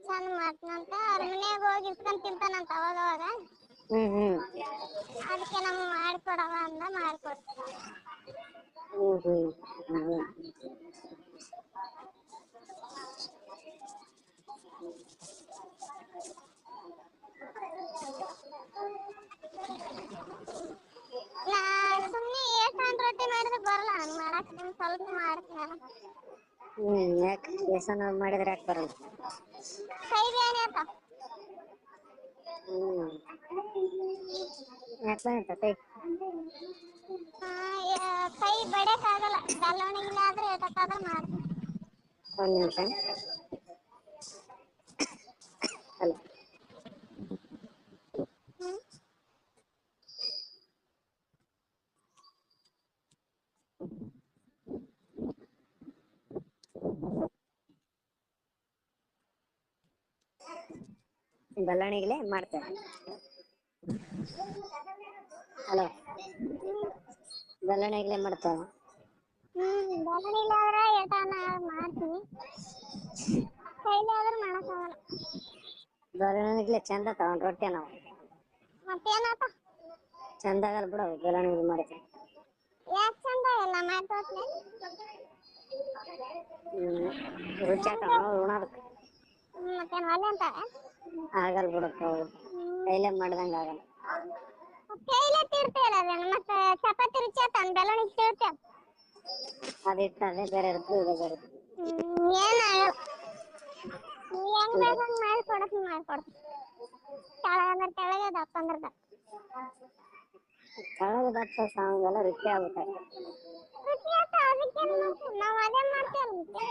ಚಂದ ಮಾಡ್ತನಂತ ಅವ್ರ ಮನ್ಯಾಗ ಹೋಗಿ ಇಸ್ಕೊಂಡ್ ತಿಂತಾನಂತ ಅವಾಗ ಅವಾಗ. ಅದಕ್ಕೆ ನಮ್ಗೆ ಮಾಡ್ಕೊಡವ ಅಂದ ಮಾಡ್ಕೊಡ್ತೀನಿ. ಸುಮ್ಮನೆ ಏಸನ್ ರೊಟ್ಟಿ ಮಾಡಿದ್ರೆ ಬರಲ್ಲ ನಾನು ಮಾಡಕ್ ಸ್ವಲ್ಪ ಮಾಡ್ತೀನಿ. ಯಾಕೆ ಬೇಸನ್ ಮಾಡಿದ್ರೆ ಯಾಕೆ ಬರಲ್ಲ? ಕೈ ಬೇನೆ ಆತ. ಯಾಕೆ ಕೈ ಬಡಿಯಕ್ ಆಗಲ್ಲ, ಬೆಲ್ಲವಣಿಗೆ ಆದ್ರೆ ಎಟಕ್ಕಾದ್ರೂ ಮಾಡ್ತೀನಿ. ಒಂದು ನಿಮಿಷ. ಅಲ್ಲ ಬೆಲ್ಲಣಿಗೆಲೆ ಮಾಡ್ತೇವೆ. ಹಲೋ, ಬೆಲ್ಲಣಿಗೆಲೆ ಮಾಡ್ತೇವೆ. ಬೆಲ್ಲಣಿಗೆ ಆದ್ರೆ ಎಟಾನ ಮಾಡ್ತೀನಿ, ಕೈಲಿ ಆದ್ರೆ ಮಾಡಕ್ಕಾಗಲ್ಲ. ಬೆಲ್ಲಣಿಗೆಲೆ ಚಂದ ತಗೊಂಡ್ ರೊಟ್ಟಿ ನಾವು ಮತ್ತೇನಾತ ಚಂದ ಆಗಲ್ಲ ಬಿಡು ಬೆಲ್ಲಣಿಗೆ ಮಾಡಿದ್ರೆ. ಯಾಕೆ ಚಂದ ಆಗಲ್ಲ ಮಾಡ್ಕೊಟ್ನೆ. ರುಚಿ ಆತಾವ ಉಣೋದಕ್ಕೆ. ಮತ್ತೇನು ಒಲ್ಲೆ ಅಂತಾರ? ಆಗಲ್ಲ ಬಿಡಪ್ಪ, ಕೈಲೆ ಮಾಡ್ದಂಗ ಆಗಲ್ಲ. ಕೈಲೆ ತಿರ್ತೀರ ಮತ್ತೆ ಚಪಾತಿ ರುಚಿ ಆತ ಬೆಲ್ಲಣಿಗೆ ತಿರ್ತೀಯ. ಅದಿಟ್ಟು ಅದೇ ಬೇರೆ ಇರ್ತದೆ, ಇದೇ ಬೇರೆ ಇರ್ತದೆ. ಏನಾಗಲ್ಲ, ನೀ ಹೆಂಗ್ ಬೇಕಂಗ್ ಮಾಡ್ಕೊಡ್ತೀನಿ. ತೆಳ್ಳಗಂದ್ರ ತೆಳ್ಳಗ, ದಪ್ಪ ಅಂದ್ರ ದಪ್ಪ. ತೆಳ್ಳಗ ದಪ್ಪ ಸಾವಂಗೆಲ್ಲ ರುಚಿ ಆಗುತ್ತೆ. ರುಚಿ ಆತ, ಅದಕ್ಕೇನು ಮಾಡ್ತೀವಿ ನಾವು, ಅದೇ ಮಾಡ್ತೇವಲ್ಲ ಮತ್ತೆ.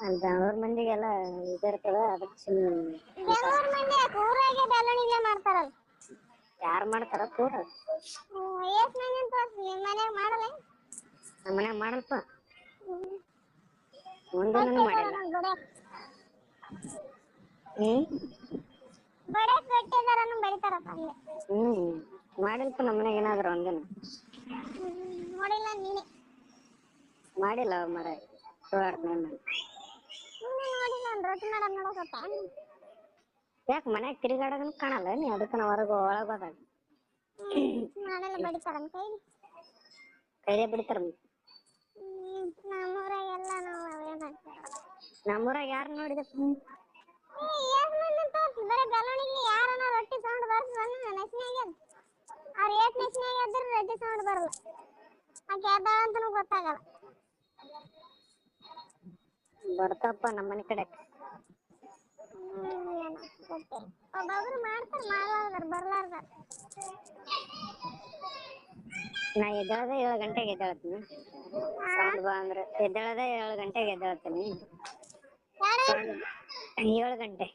ಅಲ್ಲಿ ಬೆಂಗಳೂರು ಮಂದಿಗೆಲ್ಲ ಇದಿರ್ತದ, ಅದಕ್ಕೆ ಸುಮ್ಮನೆ. ಬೆಂಗಳೂರು ಮಂದಿ ಯಾಕೆ ಊರಾಗೆ ಬೆಲ್ಲಣಿಗೆ ಮಾಡ್ತಾರಲ್ಲ. ಯಾರು ಮಾಡ್ತಾರ ಕೂಡ? ಏಸ್ ಮಂದಿನ ತೋರ್ಸು, ನಿಮ್ಮ ಮನ್ಯಾಗ ಮಾಡಲ್ಲ? ನಮ್ಮ ಮನ್ಯಾಗ ಮಾಡಲ್ಪ, ಒಂದಿನನೂ ಮಾಡಿಲ್ಲ. ಬಡಿಯಕ್ ಗಟ್ಟಿದಾರನು ಬಡಿತಾರಪ್ಪ ಅಂದೆ. ಮಾಡಿಲ್ಪ ನಮ್ಮ ಮನ್ಯಾಗ ಏನಾದ್ರು ಒಂದಿನ. ನೋಡಿಲ್ಲ ನೀನೆ. ಮಾಡಿಲ್ಲ ಮಾರಾಯ, ಸುಳ್ಳಾಡ್ತೀನಿ ನಾನು. ಸುಮ್ಮನೆ ನೋಡಿಲ್ಲ ನಾನು ರೊಟ್ಟಿ ಮಾಡೋದು ನೋಡಕತ್ತ. ಯಾಕೆ ಮನ್ಯಾಗ ತಿರುಗಾಡೋದನ್ನು ಕಾಣಲ್ಲ ನೀ, ಅದಕ್ಕೆ ನಾವು ಹೊರಗೆ ಒಳಗೆ ಹೋದಾಗ. ಮಾಡಲ್ಲ, ಬಡಿತಾರನ್ ಕೈಲಿ? ಕೈಲೇ ಬಡಿತಾರ. ನಮ್ಮೂರಾಗ ಎಲ್ಲ ನಾವು ಅವೇ ಮಾಡ್ತೇವೆ. ನಮ್ಮೂರಾಗ ಯಾರು ನೋಡಿದೆ? ಬರೀ ಬೆಲ್ಲಣಿಗೆ ಯಾರನ್ನ ರೊಟ್ಟಿ ಸೌಂಡ್ ಬರ್ಸನ ನೆಸ್ನ್ಯಾಗ, ಅವ್ರು ಏಟ್ ನೆಸ್ನ್ಯಾಗ ಎದ್ರು ರೊಟ್ಟಿ ಸೌಂಡ್ ಬರಲ್ಲ. ಆಕೆ ಎದ್ದಾಳ ಅಂತನೂ ಗೊತ್ತಾಗಲ್ಲ. ಬರ್ತಪ್ಪ ನಮ್ಮ ಮನೆ ಕಡೆ. ಒಬ್ಬೊಬ್ರು ಮಾಡ್ತಾರ, ಮಾಡಲಾರ್ದಾರ, ಬರ್ಲಾರ್ದಾರ. ನಾ ಎದ್ದೇಳದೆ 7 ಗಂಟೆಗೆ ಎದ್ದೇಳ್ತೀನಿ. ಸೌಂಡ್ ಬಾ ಅಂದ್ರೆ ಎದ್ದೇಳದೆ 7 ಗಂಟೆಗೆ ಎದ್ದೇಳ್ತೀನಿ. 7 ಗಂಟೆ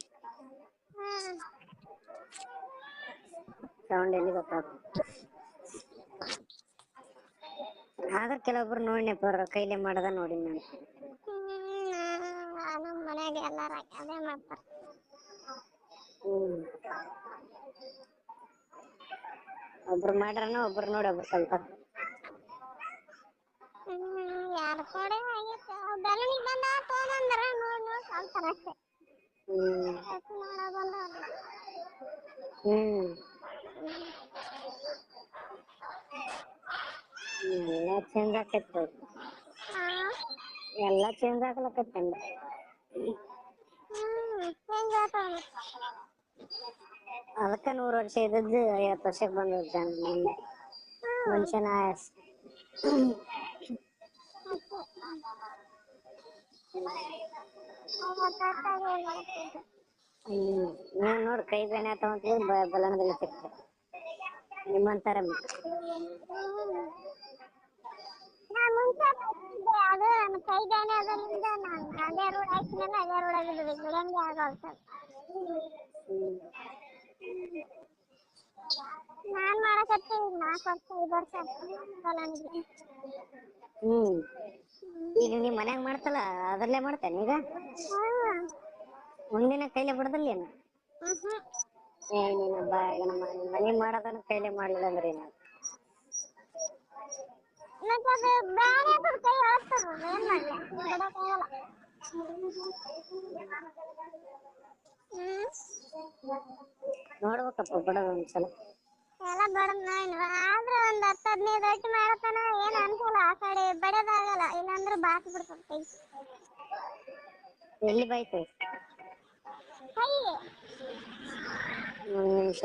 ಸೌಂಡ್ ಎಲ್ಲಿ ಗೊತ್ತಾಗ್ತದೆ. ಆದ್ರೆ ಕೆಲವೊಬ್ರು ನೋಡ್ನಪ್ಪ ಕೈಲಿ ಮಾಡದ ನೋಡಿ ನಾನು. ನಮ್ಮ ಮನ್ಯಾಗ ಎಲ್ಲಾರ ಅದೇ ಮಾಡ್ತಾರ. ಒಬ್ರು ಮಾಡ್ರಾನ ಒಬ್ರು ನೋಡಿ ಒಬ್ರು ಕಲ್ತಾರ. ಯಾರ ಕಡೆ ಆಗೈತೆ ಬೆಲ್ಲಣಿಗೆ ಬಂದ ತಗೊಂಬಂದ್ರ ನೋಡ್ ಕಲ್ತಾರ ಅಷ್ಟೇ. ಎಲ್ಲ ಚೇಂಜ್ ಆಕೈತಿ, ಎಲ್ಲ ಚೇಂಜ್ ಆಗ್ಲಕತ್ತ. ಅದಕ್ಕ 100 ವರ್ಷ ಇದ್ದದ್ದು 50 ವರ್ಷಕ್ಕೆ ಬಂದ ಮನುಷ್ಯನ ಆಯಸ್. ನೀವ್ ನೋಡ್ ಕೈ ಬೇನೆ ಆತವಂತ ಬೆಲ್ಲಣದಲ್ಲಿ ಸಿಕ್ತ ನಿಮ್ಮಂತಾರ. ಅದು ಕೈ ಬ್ಯಾನೆ ಆದ್ರಿಂದ ನಾನು ಅದೇ ರೋಡ್ ಹಾಕಿನಲ್ಲ, ಅದೇ ರೋಡ್ ಆಗಿದ್ದು ಬಿಡಂಗೆ ಆಗಲ್ಲ. ನಾನ್ ಮಾಡಕತ್ತಿ 4 ವರ್ಷ 5 ವರ್ಷ ಬೆಲ್ಲಣಿಗೆ. ಈಗ ನೀವ್ ಮನ್ಯಾಗ ಮಾಡ್ತಲ್ಲ ಅದ್ರಲ್ಲೇ ಮಾಡ್ತೇನೆ ಈಗ. ಒಂದಿನ ಕೈಲೆ ಬಡದಲ್ಲ ಏನು? ನೀನು ಮನೆ ಮಾಡೋದನ್ನ ಕೈಲೆ ಮಾಡ್ಲಿಲ್ಲ ಅಂದ್ರೆ ಏನು? ಮತ್ತೆ ಅದು ಬ್ಯಾನೆ ಕೈ ಏನ್ ಮಾಡ್ಲಿ, ಬಿಡಕ್ಕಾಗಲ್ಲ. ಹ್ಮ್ ನೋಡ್ಬೇಕಪ್ಪ ಬಿಡೋದು ಒಂದ್ಸಲ. ಎಲ್ಲ ಬಡದ್ ನಾನು ಆದ್ರೆ ಒಂದ್ 10-15 ರೊಟ್ಟಿ ಮಾಡತನ ಏನ್ ಅನ್ಸಲ್ಲ, ಆ ಕಡೆ ಬಡದಾಗಲ್ಲ, ಇಲ್ಲಾಂದ್ರೆ ಬಾತ್ ಬಿಡ್ತೈ ಎಲ್ಲಿ ಬಾಯ್ತು? ಕೈ. 1 ನಿಮಿಷ.